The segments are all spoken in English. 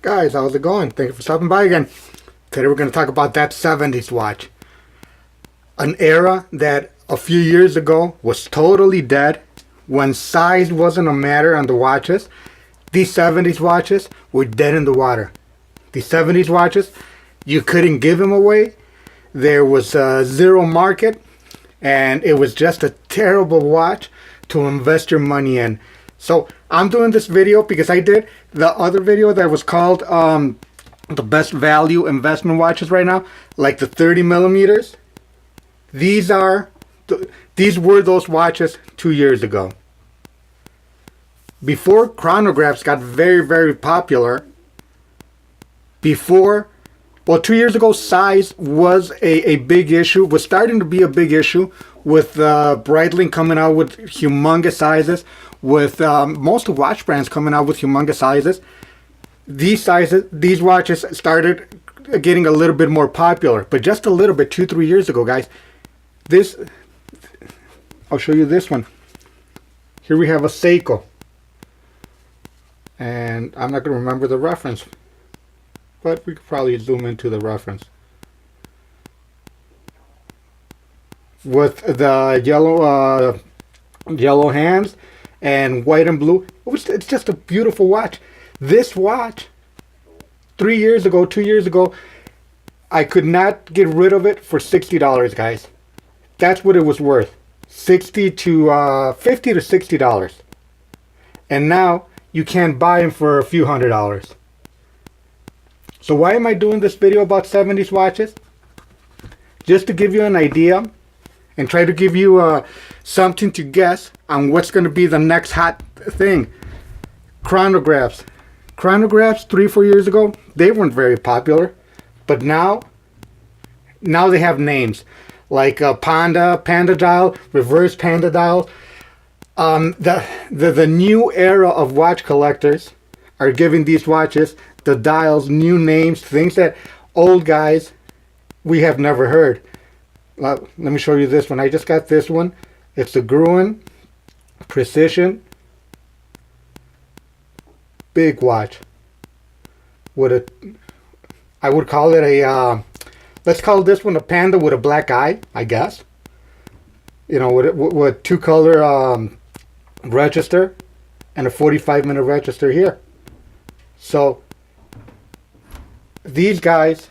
Guys, how's it going? Thank you for stopping by again. Today we're going to talk about that 70s watch. An era that a few years ago was totally dead when size wasn't a matter on the watches. These 70s watches were dead in the water. These 70s watches, you couldn't give them away. There was zero market, and it was just a terrible watch to invest your money in. So I'm doing this video because I did the other video that was called the best value investment watches right now, like the 30 millimeters. These were those watches 2 years ago. Before chronographs got very popular, well, 2 years ago, size was a big issue, was starting to be a big issue with Breitling coming out with humongous sizes, with most of watch brands coming out with humongous sizes. These watches started getting a little bit more popular, but just a little bit, 2-3 years ago, guys. I'll show you this one. Here we have a Seiko. And I'm not going to remember the reference, but we could probably zoom into the reference. With the yellow hands and white and blue. It's just a beautiful watch. This watch, 2 years ago, I could not get rid of it for $60, guys. That's what it was worth. $50 to $60. And now you can't buy them for a few $100s. So why am I doing this video about 70s watches? Just to give you an idea and try to give you something to guess on what's going to be the next hot thing. Chronographs. Chronographs 3-4 years ago, they weren't very popular, but now they have names like Panda dial, reverse Panda dial. The new era of watch collectors are giving these watches, the dials, new names, things that old guys we have never heard. Let me show you this one. I just got this one. It's the Gruen Precision big watch. I would call it a let's call this one a Panda with a black eye, I guess. You know, with 2-color register and a 45-minute register here. So these guys,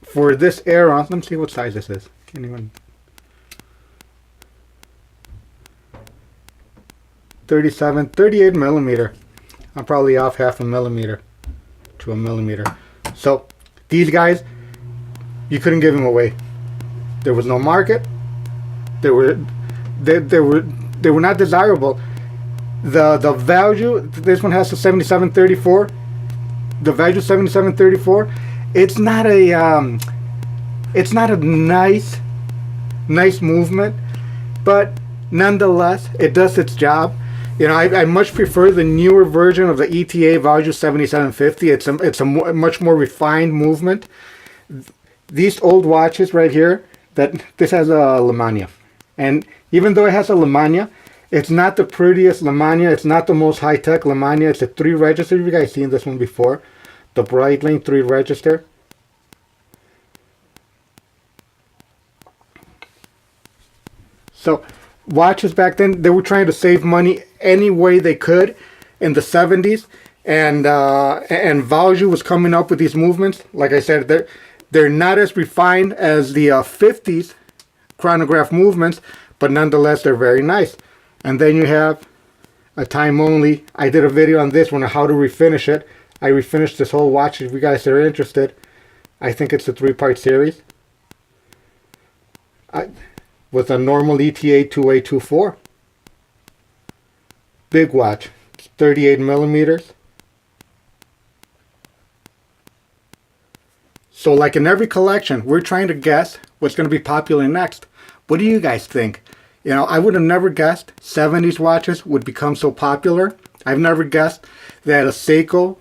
for this era, let me see what size this is. Can't even. 38 millimeter. I'm probably off half a millimeter to a millimeter. So these guys, you couldn't give them away. There was no market. They were not desirable. The value, this one has a 7734. The value 7734. It's not a nice movement, but nonetheless, it does its job. You know, I much prefer the newer version of the ETA value 7750. It's a much more refined movement. These old watches right here, this has a Lemania, and even though it has a Lemania, it's not the prettiest Lemania. It's not the most high-tech Lemania. It's a 3-register. You guys seen this one before? The Breitling 3-register. So watches back then, they were trying to save money any way they could in the 70s, and Value was coming up with these movements. Like I said, they're not as refined as the 50s chronograph movements, but nonetheless they're very nice. And then you have a time only. I did a video on this one on how to refinish it. I refinished this whole watch. If you guys are interested, I think it's a 3-part series with a normal ETA 2824. Big watch, 38 millimeters. So like in every collection, we're trying to guess what's going to be popular next. What do you guys think? You know, I would have never guessed 70s watches would become so popular. I've never guessed that a Seiko,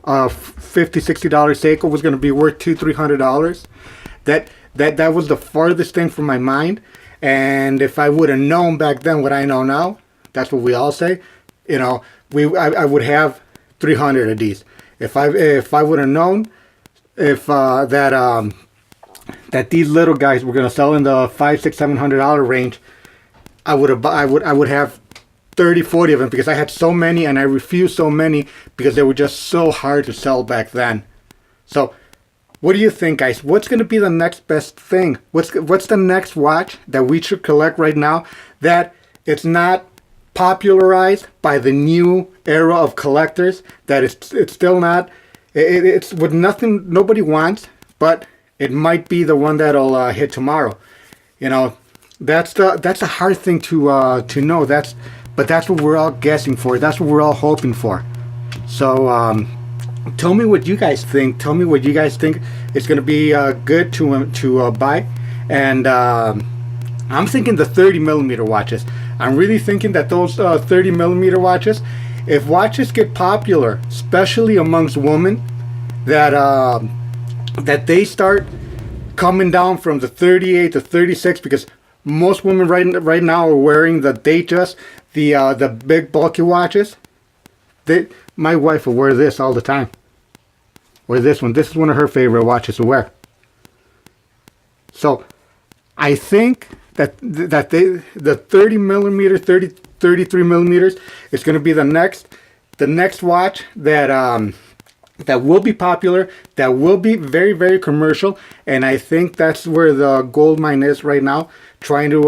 $50, $60 Seiko was going to be worth $200-$300. That was the farthest thing from my mind. And if I would have known back then what I know now, that's what we all say. You know, I would have 300 of these. If I would have known if that these little guys were gonna sell in the $500, $600, $700 range, I would have 30, 40 of them, because I had so many and I refused so many because they were just so hard to sell back then. So what do you think, guys? What's going to be the next best thing? What's the next watch that we should collect right now that it's not popularized by the new era of collectors, that it's still not, it's with nothing nobody wants, but it might be the one that'll hit tomorrow. You know, that's a hard thing to know. But that's what we're all guessing for. That's what we're all hoping for. So tell me what you guys think. Tell me what you guys think is going to be good to buy. And I'm thinking the 30mm watches. I'm really thinking that those 30mm watches, if watches get popular, especially amongst women, that they start coming down from the 38 to 36, because most women right now are wearing the Datejust, the big bulky watches. My wife will wear this all the time. Or this one. This is one of her favorite watches to wear. So I think that the 30mm, 33mm is going to be the next watch that will be popular, that will be very, very commercial, and I think that's where the gold mine is right now, trying to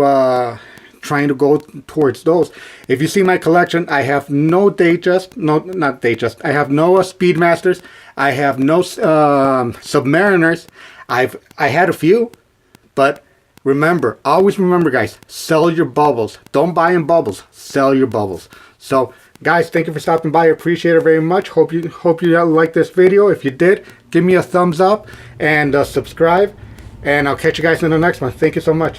go towards those. If you see my collection, I have no Datejust, not Datejust. I have no Speedmasters. I have no Submariners. I had a few, but always remember, guys, sell your bubbles. Don't buy in bubbles. Sell your bubbles. So, guys, thank you for stopping by. I appreciate it very much. Hope you liked this video. If you did, give me a thumbs up and subscribe. And I'll catch you guys in the next one. Thank you so much.